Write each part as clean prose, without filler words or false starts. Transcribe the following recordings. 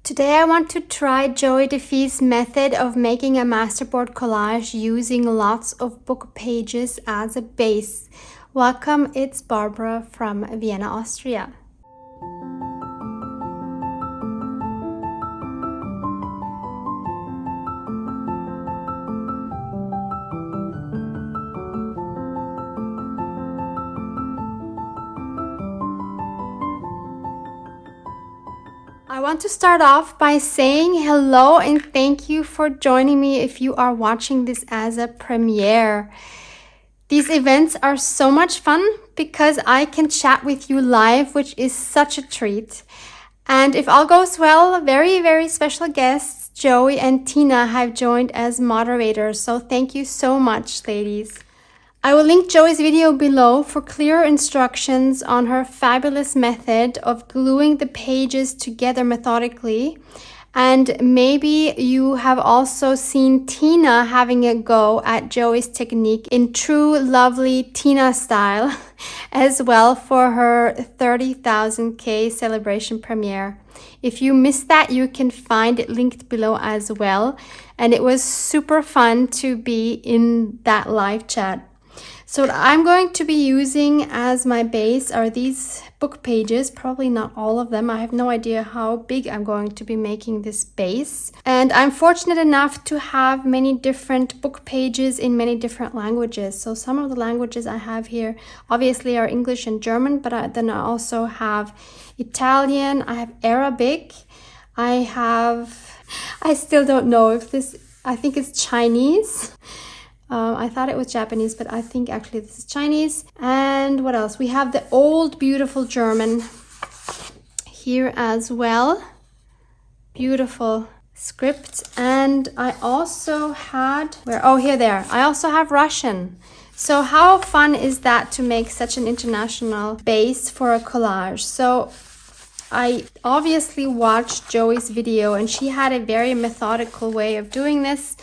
Today I want to try Joie DeFee's method of making a masterboard collage using lots of book pages as a base. Welcome, it's Barbara from Vienna, Austria. I want to start off by saying hello and thank you for joining me if you are watching this as a premiere. These events are so much fun because I can chat with you live, which is such a treat. And if all goes well, very, very special guests, Joie and Tina, have joined as moderators. So thank you so much, ladies. I will link Joie's video below for clear instructions on her fabulous method of gluing the pages together methodically. And maybe you have also seen Tina having a go at Joie's technique in true lovely Tina style as well for her 30,000K celebration premiere. If you missed that, you can find it linked below as well. And it was super fun to be in that live chat. So what I'm going to be using as my base are these book pages, probably not all of them. I have no idea how big I'm going to be making this base. And I'm fortunate enough to have many different book pages in many different languages. So some of the languages I have here obviously are English and German, but then I also have Italian, I have Arabic, I still don't know if I think it's Chinese. I thought it was Japanese, but I think actually this is Chinese. And what else? We have the old, beautiful German here as well. Beautiful script. And I also had, I also have Russian. So how fun is that to make such an international base for a collage? So I obviously watched Joie's video and she had a very methodical way of doing this.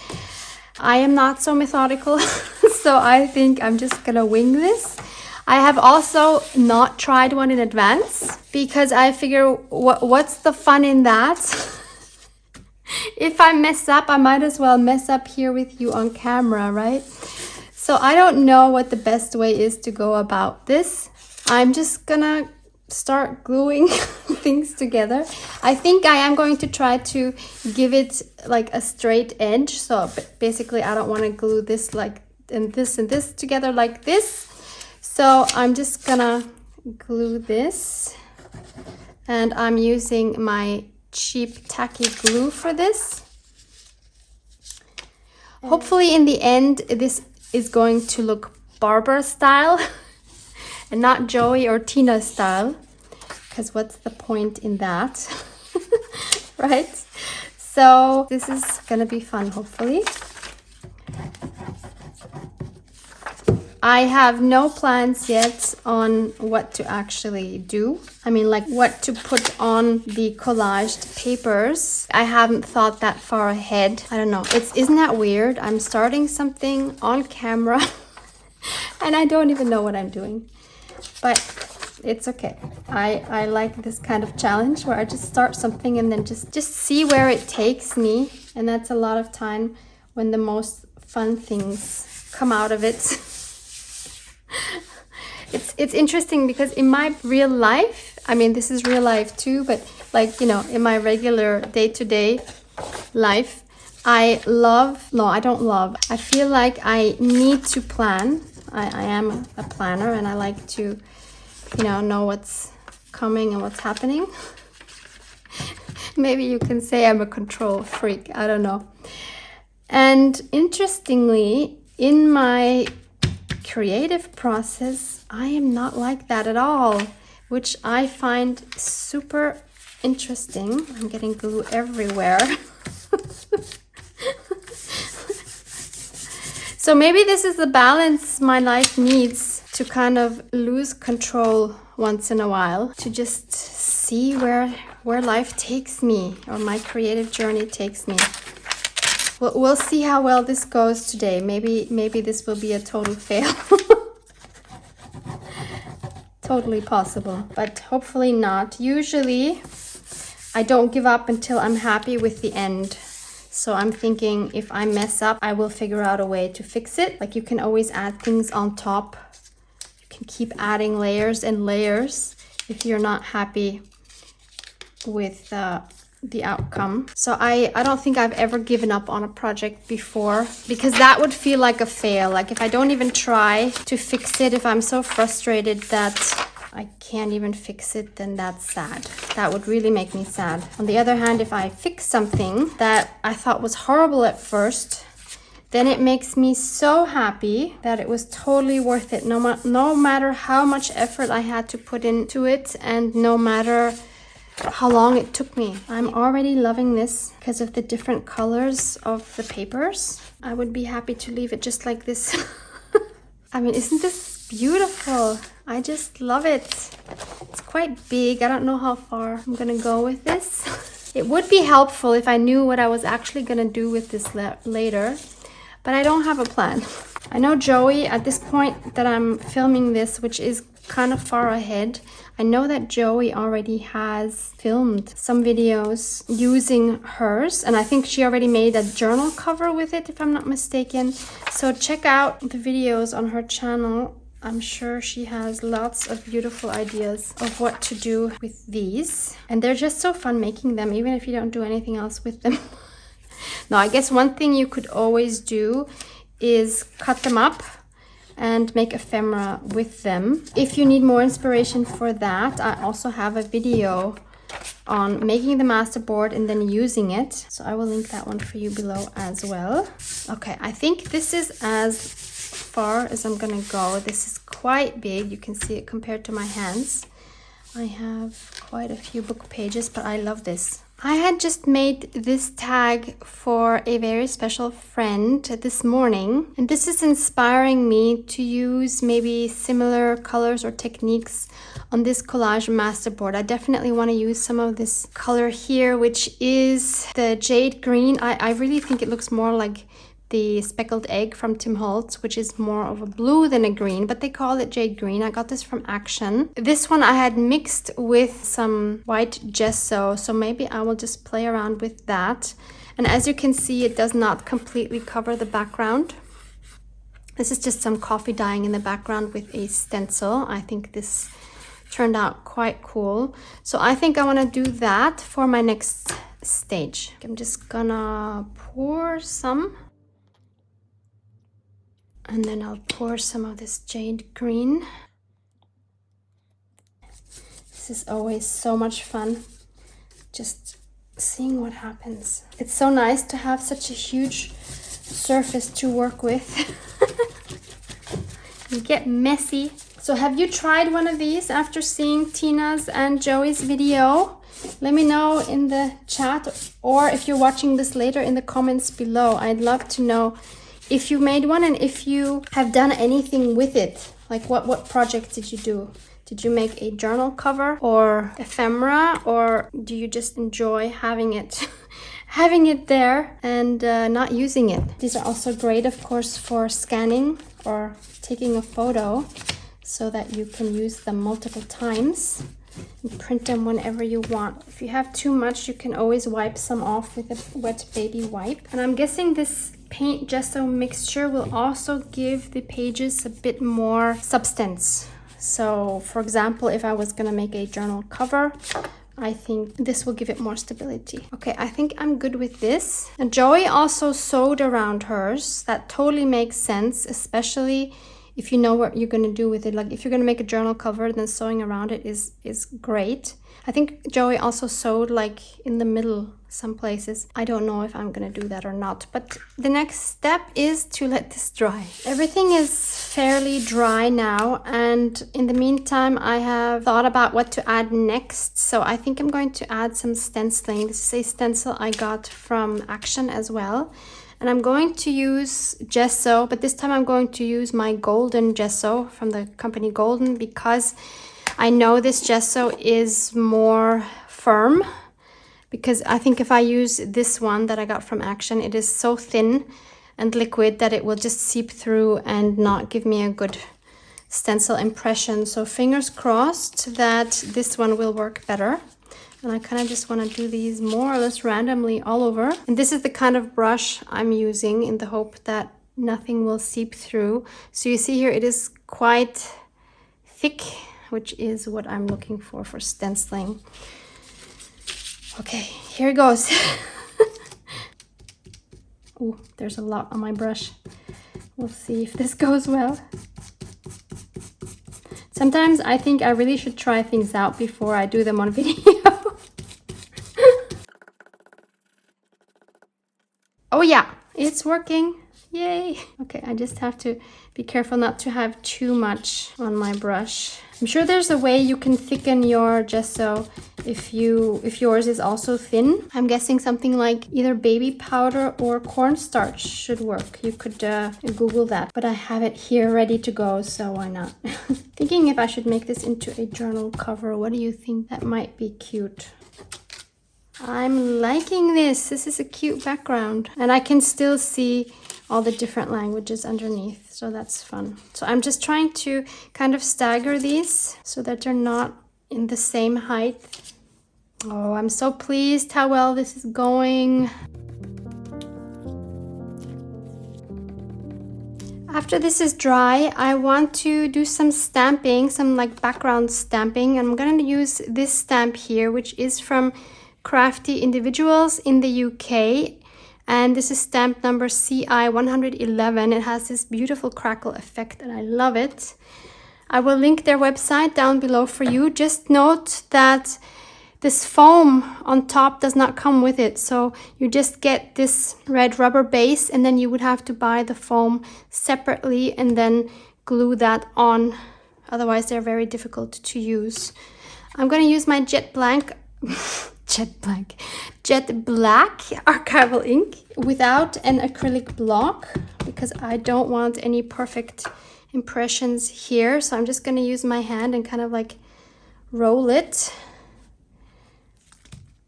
I am not so methodical, so I think I'm just gonna wing this. I have also not tried one in advance because I figure what's the fun in that? If I mess up, I might as well mess up here with you on camera, right? So I don't know what the best way is to go about this. I'm just gonna start gluing things together. I think I am going to try to give it like a straight edge. So basically I don't want to glue this like and this together like this. So I'm just gonna glue this and I'm using my cheap tacky glue for this. Hopefully in the end this is going to look Barbara style and not Joie or Tina style, because what's the point in that? Right? So this is gonna be fun, hopefully. I have no plans yet on what to actually do. I mean, like what to put on the collaged papers. I haven't thought that far ahead. I don't know. Isn't that weird? I'm starting something on camera and I don't even know what I'm doing. But it's okay. I like this kind of challenge where I just start something and then just see where it takes me. And that's a lot of time when the most fun things come out of it. It's interesting because in my real life, I mean, this is real life too, but like, you know, in my regular day-to-day life, I feel like I need to plan. I am a planner and I like to, you know what's coming and what's happening. Maybe you can say I'm a control freak. I don't know. And interestingly, in my creative process, I am not like that at all, which I find super interesting. I'm getting glue everywhere. So maybe this is the balance my life needs to kind of lose control once in a while, to just see where life takes me or my creative journey takes me. We'll see how well this goes today. Maybe this will be a total fail. Totally possible, but hopefully not. Usually I don't give up until I'm happy with the end. So I'm thinking if I mess up, I will figure out a way to fix it. Like, you can always add things on top. You can keep adding layers and layers if you're not happy with the outcome. So I don't think I've ever given up on a project before, because that would feel like a fail. Like, if I don't even try to fix it, if I'm so frustrated that I can't even fix it, then that's sad. That would really make me sad. On the other hand, if I fix something that I thought was horrible at first, then it makes me so happy that it was totally worth it. No matter how much effort I had to put into it, and no matter how long it took me. I'm already loving this because of the different colors of the papers. I would be happy to leave it just like this. I mean, isn't this beautiful? I just love it. It's quite big. I don't know how far I'm gonna go with this. It would be helpful if I knew what I was actually gonna do with this later, but I don't have a plan. I know Joie, at this point that I'm filming this, which is kind of far ahead, I know that Joie already has filmed some videos using hers, and I think she already made a journal cover with it, if I'm not mistaken. So check out the videos on her channel. I'm sure she has lots of beautiful ideas of what to do with these, and they're just so fun making them, even if you don't do anything else with them. Now, I guess one thing you could always do is cut them up and make ephemera with them. If you need more inspiration for that, I also have a video on making the masterboard and then using it. So I will link that one for you below as well. Okay, I think this is as far as I'm gonna go. This is quite big. You can see it compared to my hands. I have quite a few book pages, but I love this. I had just made this tag for a very special friend this morning, and this is inspiring me to use maybe similar colors or techniques on this collage masterboard. I definitely want to use some of this color here, which is the jade green. I really think it looks more like the speckled egg from Tim Holtz, which is more of a blue than a green, but they call it jade green. I got this from Action. This one I had mixed with some white gesso, so maybe I will just play around with that. And as you can see, it does not completely cover the background. This is just some coffee dyeing in the background with a stencil. I think this turned out quite cool. So I think I want to do that for my next stage. I'm just gonna pour some. And then I'll pour some of this jade green. This is always so much fun, just seeing what happens. It's so nice to have such a huge surface to work with. You get messy. So have you tried one of these after seeing Tina's and Joey's video? Let me know in the chat, or if you're watching this later, in the comments below. I'd love to know if you made one and if you have done anything with it. Like, what project did you do? Did you make a journal cover or ephemera, or do you just enjoy having it having it there and not using it? These are also great, of course, for scanning or taking a photo so that you can use them multiple times and print them whenever you want. If you have too much, you can always wipe some off with a wet baby wipe. And I'm guessing this paint gesso mixture will also give the pages a bit more substance. So for example, if I was gonna make a journal cover, I think this will give it more stability. Okay, I think I'm good with this. And Joey also sewed around hers. That totally makes sense, especially if you know what you're going to do with it. Like, if you're going to make a journal cover, then sewing around it is great. I think Joey also sewed like in the middle some places. I don't know if I'm going to do that or not, but the next step is to let this dry. Everything is fairly dry now, and in the meantime I have thought about what to add next. So I think I'm going to add some stenciling. This is a stencil I got from Action as well. And I'm going to use gesso, but this time I'm going to use my golden gesso from the company Golden, because I know this gesso is more firm. Because I think if I use this one that I got from Action, it is so thin and liquid that it will just seep through and not give me a good stencil impression. So fingers crossed that this one will work better. And I kind of just want to do these more or less randomly all over. And this is the kind of brush I'm using in the hope that nothing will seep through. So you see here it is quite thick, which is what I'm looking for stenciling. Okay, here it goes. Oh, there's a lot on my brush. We'll see if this goes well. Sometimes I think I really should try things out before I do them on video. Oh yeah, it's working. Yay. Okay, I just have to be careful not to have too much on my brush. I'm sure there's a way you can thicken your gesso if yours is also thin. I'm guessing something like either baby powder or cornstarch should work. You could Google that, but I have it here ready to go, so why not? Thinking if I should make this into a journal cover. What do you think? That might be cute. I'm liking this. This is a cute background, and I can still see all the different languages underneath, so that's fun. So I'm just trying to kind of stagger these so that they're not in the same height. Oh, I'm so pleased how well this is going. After this is dry, I want to do some stamping, some like background stamping. I'm gonna use this stamp here, which is from Crafty Individuals in the UK. And this is stamp number CI 111. It has this beautiful crackle effect and I love it. I will link their website down below for you. Just note that this foam on top does not come with it. So you just get this red rubber base and then you would have to buy the foam separately and then glue that on. Otherwise they're very difficult to use. I'm going to use my jet black archival ink without an acrylic block because I don't want any perfect impressions here. So I'm just going to use my hand and kind of like roll it.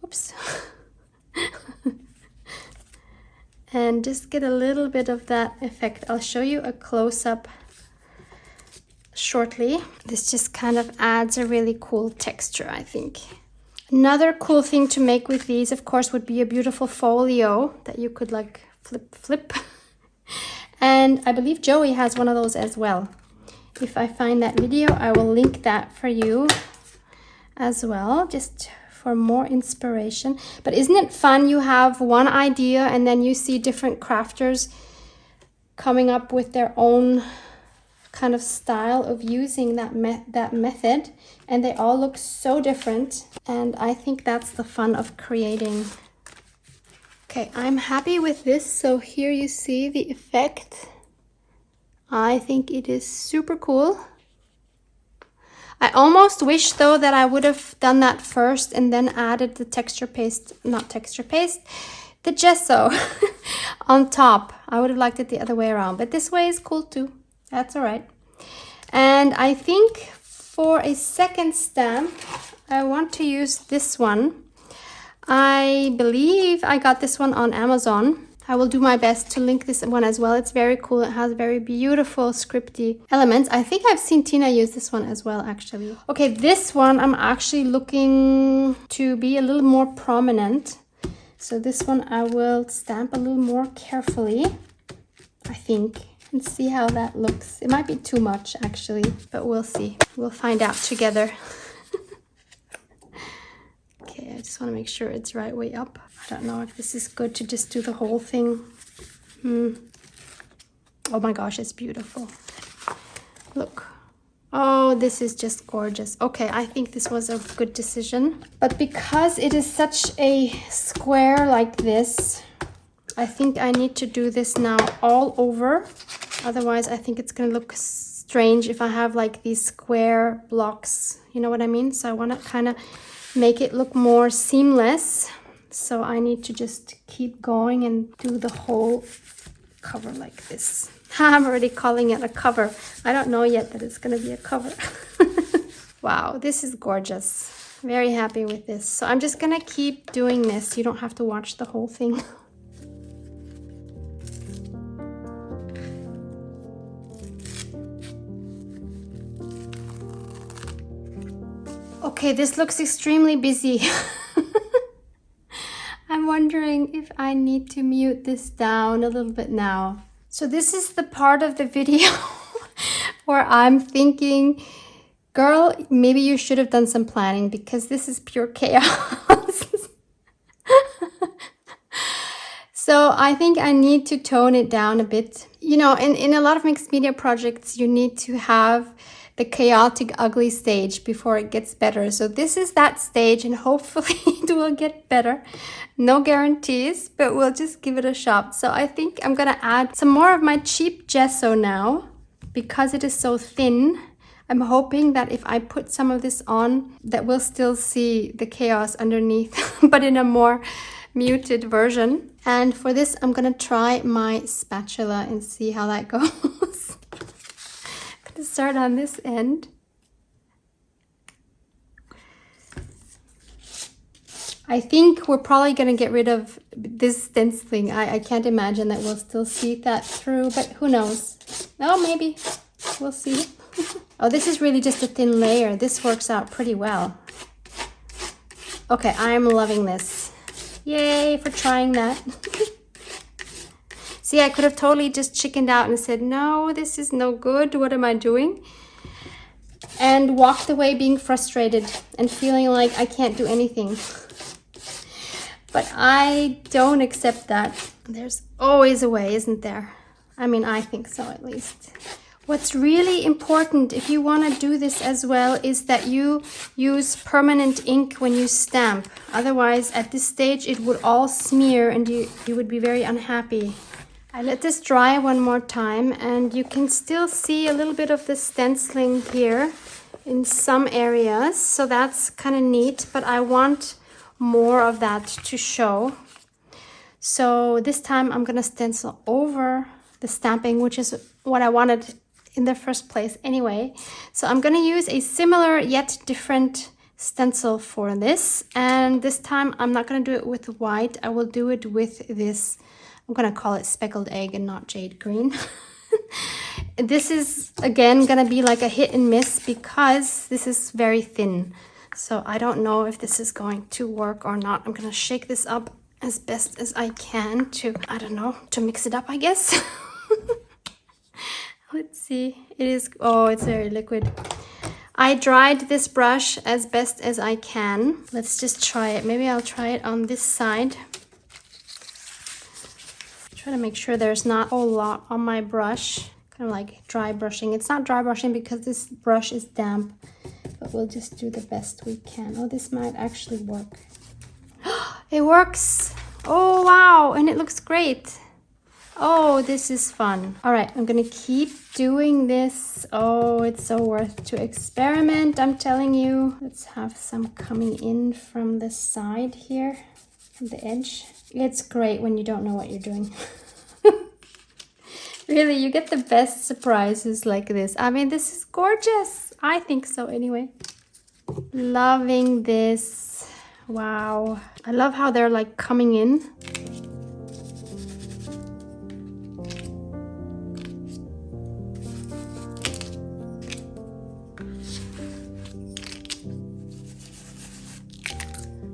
Oops. And just get a little bit of that effect. I'll show you a close-up shortly. This just kind of adds a really cool texture, I think. Another cool thing to make with these, of course, would be a beautiful folio that you could like flip. And I believe Joie has one of those as well. If I find that video, I will link that for you as well, just for more inspiration. But isn't it fun? You have one idea and then you see different crafters coming up with their own kind of style of using that method, and they all look so different, and I think that's the fun of creating. Okay, I'm happy with this. So here you see the effect. I think it is super cool. I almost wish though that I would have done that first and then added the the gesso on top. I would have liked it the other way around, but this way is cool too. That's all right. And I think for a second stamp, I want to use this one. I believe I got this one on Amazon. I will do my best to link this one as well. It's very cool. It has very beautiful scripty elements. I think I've seen Tina use this one as well, actually. Okay, this one I'm actually looking to be a little more prominent. So this one I will stamp a little more carefully, I think, and see how that looks. It might be too much actually, but we'll see. We'll find out together. Okay, I just want to make sure it's right way up. I don't know if this is good to just do the whole thing. Oh my gosh, it's beautiful. Look. Oh, this is just gorgeous. Okay, I think this was a good decision. But because it is such a square like this, I think I need to do this now all over. Otherwise, I think it's gonna look strange if I have like these square blocks. You know what I mean? So I want to kind of make it look more seamless. So I need to just keep going and do the whole cover like this. I'm already calling it a cover. I don't know yet that it's gonna be a cover. Wow, this is gorgeous. Very happy with this. So I'm just gonna keep doing this. You don't have to watch the whole thing. Okay, this looks extremely busy. wondering if I need to mute this down a little bit now. So this is the part of the video where I'm thinking, girl, maybe you should have done some planning because this is pure chaos. So I think I need to tone it down a bit. You know, in a lot of mixed media projects, you need to have the chaotic, ugly stage before it gets better. So this is that stage, and hopefully it will get better. No guarantees, but we'll just give it a shot. So I think I'm gonna add some more of my cheap gesso now because it is so thin. I'm hoping that if I put some of this on, that we'll still see the chaos underneath, but in a more muted version. And for this, I'm gonna try my spatula and see how that goes. I'm gonna start on this end. I think we're probably gonna get rid of this stenciling. I can't imagine that we'll still see that through, but who knows? Oh, maybe, we'll see. Oh, this is really just a thin layer. This works out pretty well. Okay, I'm loving this. Yay for trying that. See, I could have totally just chickened out and said, no, this is no good. What am I doing? And walked away being frustrated and feeling like I can't do anything. But I don't accept that. There's always a way, isn't there? I mean, I think so at least. What's really important if you want to do this as well is that you use permanent ink when you stamp. Otherwise, at this stage, it would all smear and you would be very unhappy. I let this dry one more time, and you can still see a little bit of the stenciling here in some areas. So that's kind of neat, but I want more of that to show. So this time I'm going to stencil over the stamping, which is what I wanted in the first place anyway. So I'm going to use a similar yet different stencil for this, and this time I'm not going to do it with white. I will do it with this, I'm going to call it speckled egg and not jade green. This is again going to be like a hit and miss because this is very thin. So I don't know if this is going to work or not. I'm going to shake this up as best as I can to, I don't know, to mix it up, I guess. Let's see. It is, oh, it's very liquid. I dried this brush as best as I can. Let's just try it. Maybe I'll try it on this side. Try to make sure there's not a whole lot on my brush. Kind of like dry brushing. It's not dry brushing because this brush is damp, but we'll just do the best we can. Oh, this might actually work. It works. Oh, wow. And it looks great. Oh, this is fun. All right, I'm gonna keep doing this. Oh, it's so worth to experiment, I'm telling you. Let's have some coming in from the side here, from the edge. It's great when you don't know what you're doing. Really, you get the best surprises like this. I mean, this is gorgeous. I think so anyway. Loving this. Wow. I love how they're like coming in.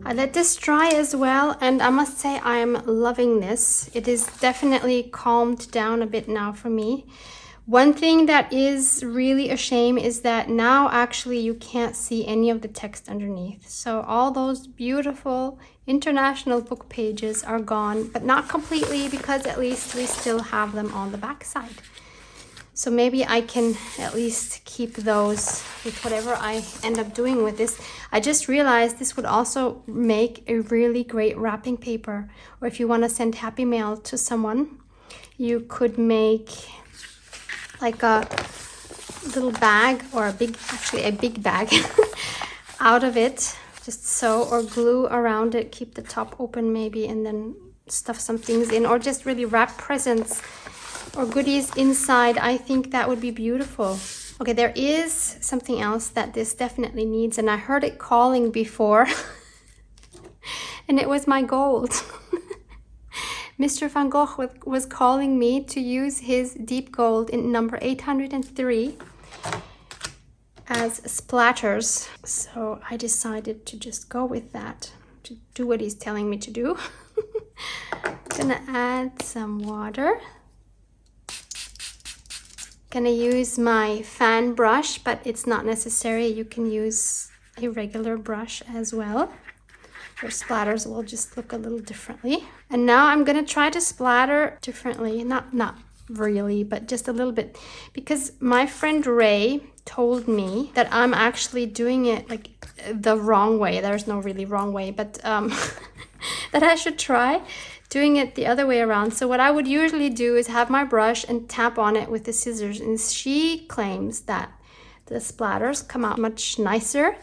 I let this dry as well, and I must say I'm loving this. It is definitely calmed down a bit now for me. One thing that is really a shame is that now actually you can't see any of the text underneath. So all those beautiful international book pages are gone, but not completely because at least we still have them on the back side. So maybe I can at least keep those with whatever I end up doing with this. I just realized this would also make a really great wrapping paper. Or if you want to send Happy Mail to someone, you could make like a little bag or a big bag out of it. Just sew or glue around it, keep the top open maybe, and then stuff some things in, or just really wrap presents or goodies inside. I think that would be beautiful. Okay, there is something else that this definitely needs, and I heard it calling before, and it was my gold. Mr. Van Gogh was calling me to use his deep gold in number 803 as splatters. So I decided to just go with that, to do what he's telling me to do. gonna add some water. Gonna use my fan brush, but it's not necessary. You can use a regular brush as well. Your splatters will just look a little differently. And now I'm gonna try to splatter differently. Not really, but just a little bit. Because my friend Ray told me that I'm actually doing it like the wrong way. There's no really wrong way, but that I should try doing it the other way around. So what I would usually do is have my brush and tap on it with the scissors. And she claims that the splatters come out much nicer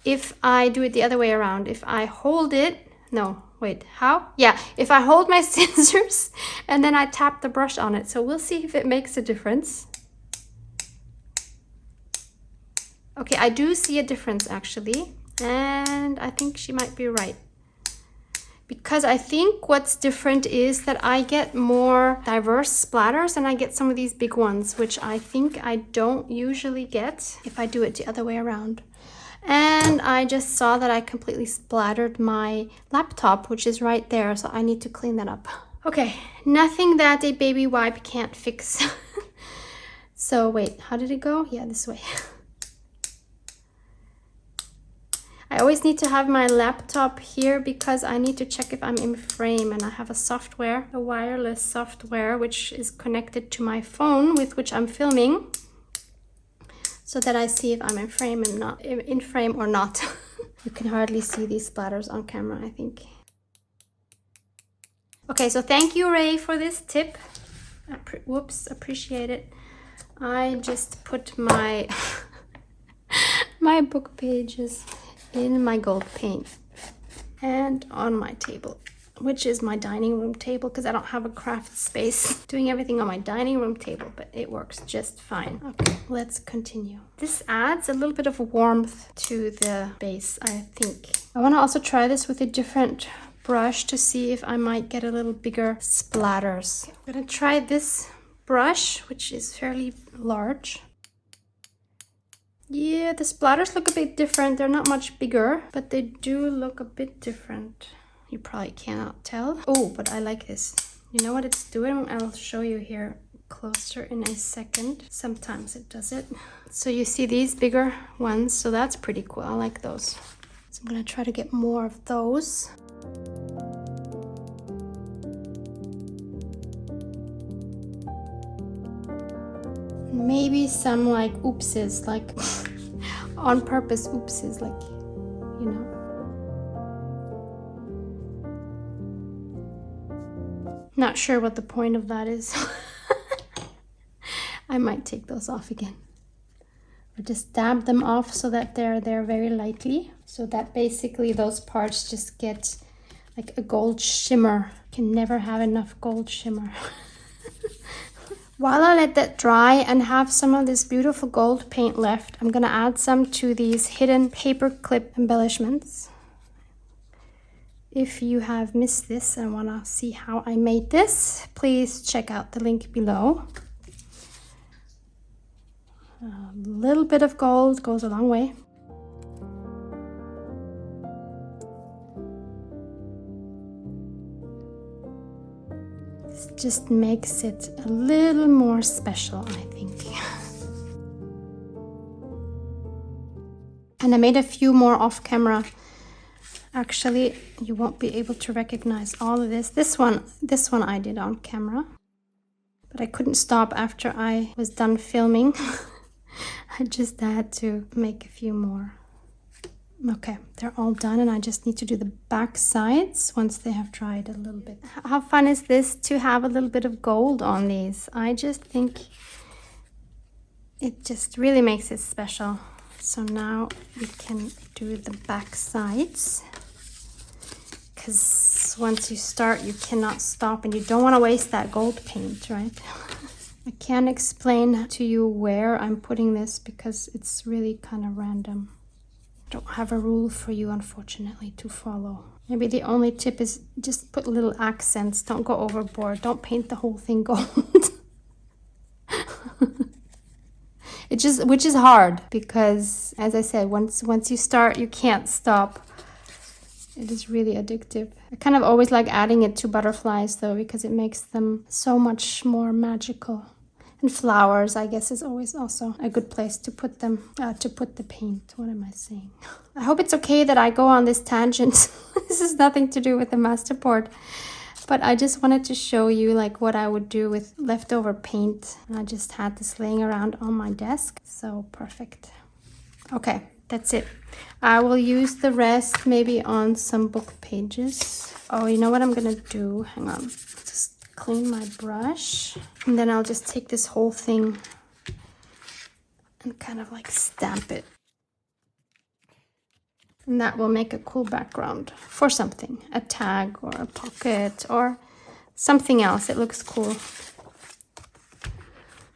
if I do it the other way around. If I hold it, no, wait, how? Yeah, if I hold my scissors and then I tap the brush on it. So we'll see if it makes a difference. Okay, I do see a difference actually. And I think she might be right. Because I think what's different is that I get more diverse splatters and I get some of these big ones, which I think I don't usually get if I do it the other way around. And I just saw that I completely splattered my laptop, which is right there, so I need to clean that up. Okay, nothing that a baby wipe can't fix. So wait, how did it go? Yeah, this way. I always need to have my laptop here because I need to check if I'm in frame, and I have a software, a wireless software, which is connected to my phone with which I'm filming, so that I see if I'm in frame and not in frame or not. You can hardly see these splatters on camera, I think. Okay, so thank you, Ray, for this tip. Whoops, appreciate it. I just put my my book pages in my gold paint and on my table, which is my dining room table, because I don't have a craft space. Doing everything on my dining room table, but it works just fine. Okay, let's continue. This adds a little bit of warmth to the base, I think. I want to also try this with a different brush to see if I might get a little bigger splatters. I'm gonna try this brush, which is fairly large. Yeah, the splatters look a bit different. They're not much bigger, but they do look a bit different. You probably cannot tell. Oh, but I like this. You know what it's doing? I'll show you here closer in a second. Sometimes it does it. So you see these bigger ones, so that's pretty cool. I like those. So I'm gonna try to get more of those. Maybe some like oopses, like on purpose oopses, like, you know. Not sure what the point of that is. I might take those off again. Or just dab them off so that they're there very lightly. So that basically those parts just get like a gold shimmer. Can never have enough gold shimmer. While I let that dry and have some of this beautiful gold paint left, I'm gonna add some to these hidden paper clip embellishments. If you have missed this and wanna see how I made this, please check out the link below. A little bit of gold goes a long way. This just makes it a little more special, I think. And I made a few more off camera. Actually, you won't be able to recognize all of this. This one I did on camera, but I couldn't stop after I was done filming. I just had to make a few more. Okay, they're all done, and I just need to do the back sides once they have dried a little bit. How fun is this to have a little bit of gold on these? I just think it just really makes it special. So now we can do the back sides, because once you start, you cannot stop, and you don't want to waste that gold paint, right? I can't explain to you where I'm putting this because it's really kind of random. Don't have a rule for you, unfortunately, to follow. Maybe the only tip is just put little accents. Don't go overboard. Don't paint the whole thing gold. Which is hard because, as I said, once you start, you can't stop. It is really addictive. I kind of always like adding it to butterflies though, because it makes them so much more magical. And flowers, I guess, is always also a good place to put them, to put the paint. What am I saying? I hope it's okay that I go on this tangent. This has nothing to do with the masterboard. But I just wanted to show you like what I would do with leftover paint. I just had this laying around on my desk. So perfect. Okay, that's it. I will use the rest maybe on some book pages. Oh, you know what I'm gonna do? Hang on. Just clean my brush. And then I'll just take this whole thing and kind of like stamp it. And that will make a cool background for something, a tag or a pocket or something else. It looks cool.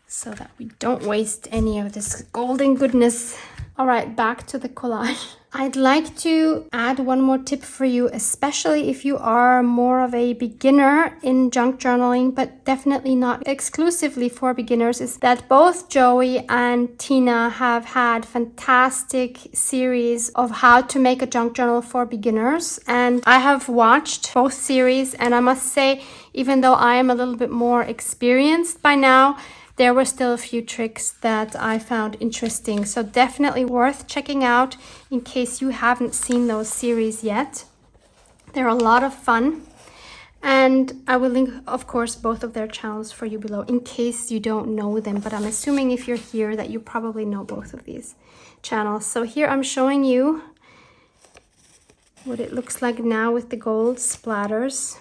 So that we don't waste any of this golden goodness. All right, back to the collage. I'd like to add one more tip for you, especially if you are more of a beginner in junk journaling, but definitely not exclusively for beginners, is that both Joie and Tina have had fantastic series of how to make a junk journal for beginners. And I have watched both series, and I must say, even though I am a little bit more experienced by now, there were still a few tricks that I found interesting. So definitely worth checking out in case you haven't seen those series yet. They're a lot of fun. And I will link, of course, both of their channels for you below in case you don't know them. But I'm assuming if you're here that you probably know both of these channels. So here I'm showing you what it looks like now with the gold splatters.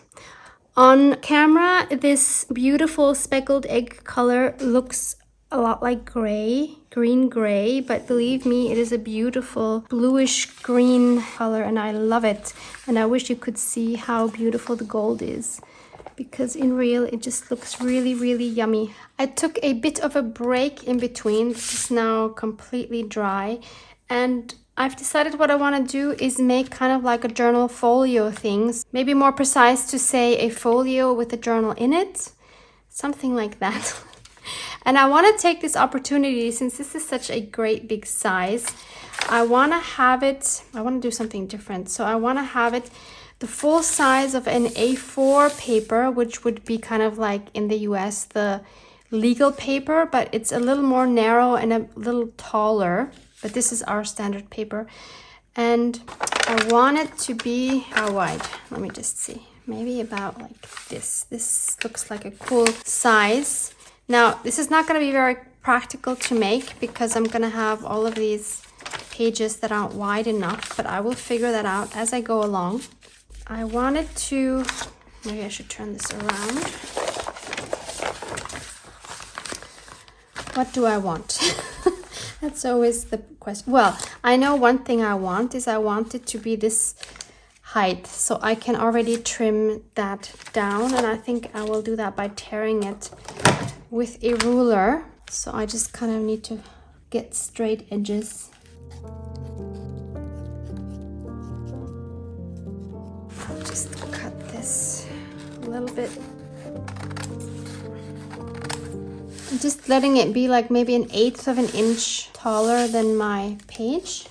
On camera, this beautiful speckled egg color looks a lot like gray, green gray, but believe me, it is a beautiful bluish green color and I love it. And I wish you could see how beautiful the gold is, because in real it just looks really, really yummy. I took a bit of a break in between. This is now completely dry, and I've decided what I want to do is make kind of like a journal folio things. Maybe more precise to say a folio with a journal in it. Something like that. And I want to take this opportunity, since this is such a great big size, I want to do something different. So I want to have it the full size of an A4 paper, which would be kind of like in the US, the legal paper, but it's a little more narrow and a little taller. But this is our standard paper. And I want it to be, how wide? Let me just see. Maybe about like this. This looks like a cool size. Now, this is not going to be very practical to make because I'm going to have all of these pages that aren't wide enough, but I will figure that out as I go along. I wanted to, maybe I should turn this around. What do I want? That's always the question. Well, I know one thing I want is I want it to be this height. So I can already trim that down, and I think I will do that by tearing it with a ruler. So I just kind of need to get straight edges. I'll just cut this a little bit. I'm just letting it be like maybe 1/8 of an inch taller than my page.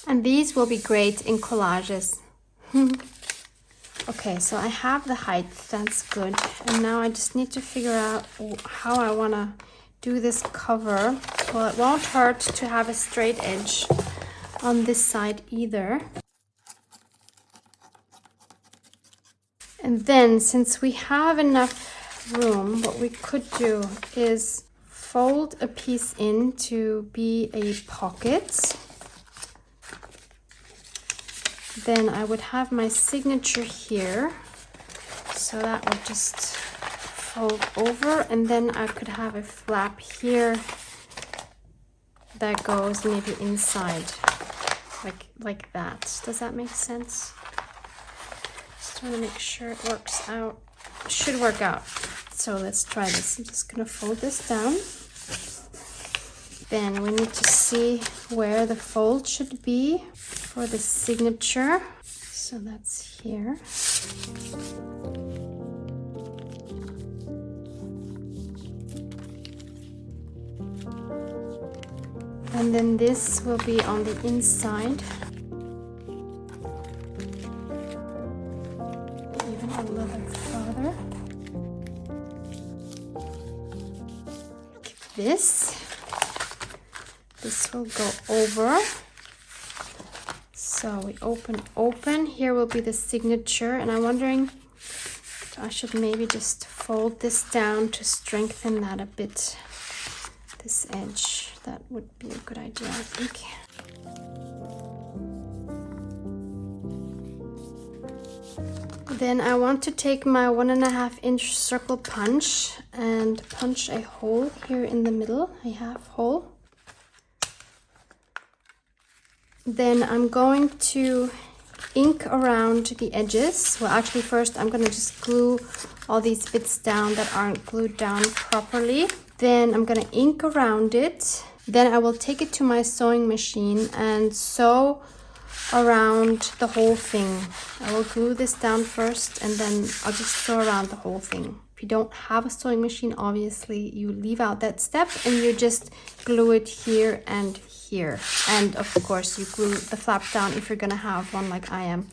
And these will be great in collages. Okay, so I have the height, that's good. And now I just need to figure out how I want to do this cover. Well, it won't hurt to have a straight edge on this side either. And then, since we have enough room, what we could do is fold a piece in to be a pocket. Then I would have my signature here, so that would just fold over, and then I could have a flap here that goes maybe inside, like that. Does that make sense? Just want to make sure it works out. It should work out. So let's try this. I'm just gonna fold this down. Then we need to see where the fold should be for the signature. So that's here. And then this will be on the inside. Even a little further. Like this. This will go over. So we open. Here will be the signature, and I'm wondering if I should maybe just fold this down to strengthen that a bit. This edge, that would be a good idea, I think. Then I want to take my 1.5 inch circle punch and punch a hole here in the middle, a half hole. Then I'm going to ink around the edges. Well, actually first I'm going to just glue all these bits down that aren't glued down properly. Then I'm going to ink around it. Then I will take it to my sewing machine and sew around the whole thing. I will glue this down first and then I'll just sew around the whole thing. If you don't have a sewing machine, obviously you leave out that step and you just glue it here and here. And of course you glue the flap down if you're gonna have one like I am.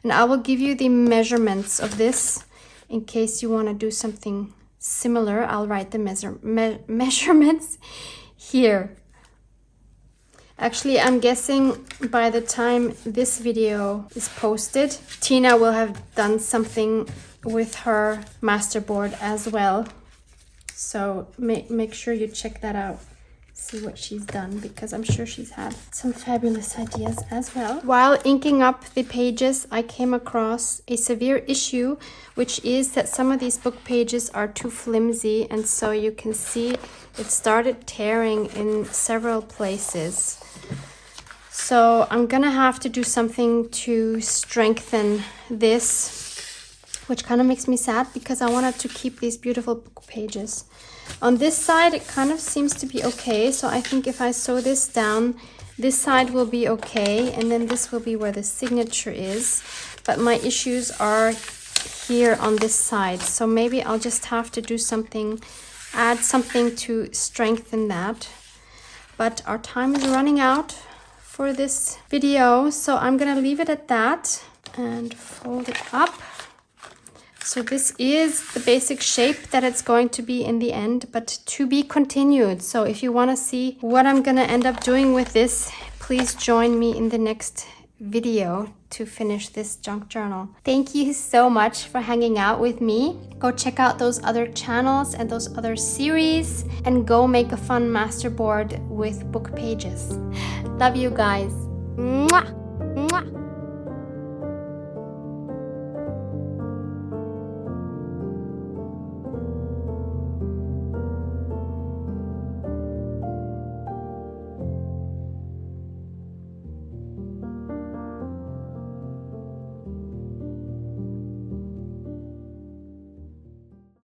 And I will give you the measurements of this in case you want to do something similar. I'll write the measurements here. Actually, I'm guessing by the time this video is posted, Tina will have done something with her masterboard as well. So make sure you check that out. See what she's done, because I'm sure she's had some fabulous ideas as well. While inking up the pages, I came across a severe issue, which is that some of these book pages are too flimsy, and so you can see it started tearing in several places. So I'm gonna have to do something to strengthen this, which kind of makes me sad because I wanted to keep these beautiful book pages. On this side, it kind of seems to be okay. So I think if I sew this down, this side will be okay. And then this will be where the signature is. But my issues are here on this side. So maybe I'll just have to do something, add something to strengthen that. But our time is running out for this video. So I'm going to leave it at that and fold it up. So this is the basic shape that it's going to be in the end, but to be continued. So if you want to see what I'm going to end up doing with this, please join me in the next video to finish this junk journal. Thank you so much for hanging out with me. Go check out those other channels and those other series and go make a fun masterboard with book pages. Love you guys. Mwah! Mwah!